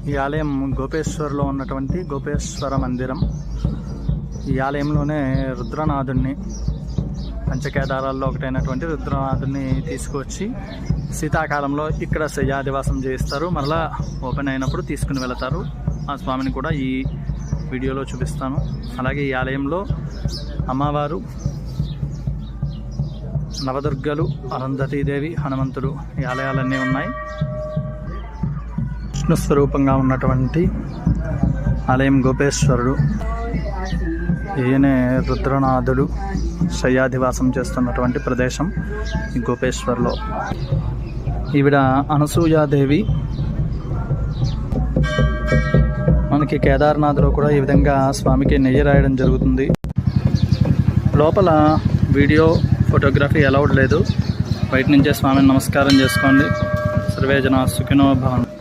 ఈ ఆలయం గోపేశ్వర్లో ఉన్నటువంటి గోపేశ్వర మందిరం. ఈ ఆలయంలోనే రుద్రనాథుడిని, పంచకేదారాల్లో ఒకటైనటువంటి రుద్రనాథుడిని తీసుకువచ్చి శీతాకాలంలో ఇక్కడ శయ్యాదివాసం చేయిస్తారు. మరలా ఓపెన్ అయినప్పుడు తీసుకుని వెళతారు. ఆ స్వామిని కూడా ఈ వీడియోలో చూపిస్తాను. అలాగే ఈ ఆలయంలో అమ్మవారు, నవదుర్గలు, అరుంధతీదేవి, హనుమంతుడు ఈ ఆలయాలన్నీ ఉన్నాయి. విష్ణు స్వరూపంగా ఉన్నటువంటి ఆలయం గోపేశ్వరుడు. ఈయనే రుద్రనాథుడు శయ్యాధివాసం చేస్తున్నటువంటి ప్రదేశం ఈ గోపేశ్వర్లో. ఈవిడ అనసూయాదేవి. మనకి కేదార్నాథ్లో కూడా ఈ విధంగా స్వామికి నెయ్యి రాయడం జరుగుతుంది. లోపల వీడియో, ఫోటోగ్రఫీ అలౌడ్ లేదు. బయట నుంచే స్వామిని నమస్కారం చేసుకోండి. సర్వే జనా సుఖినో భవంతు.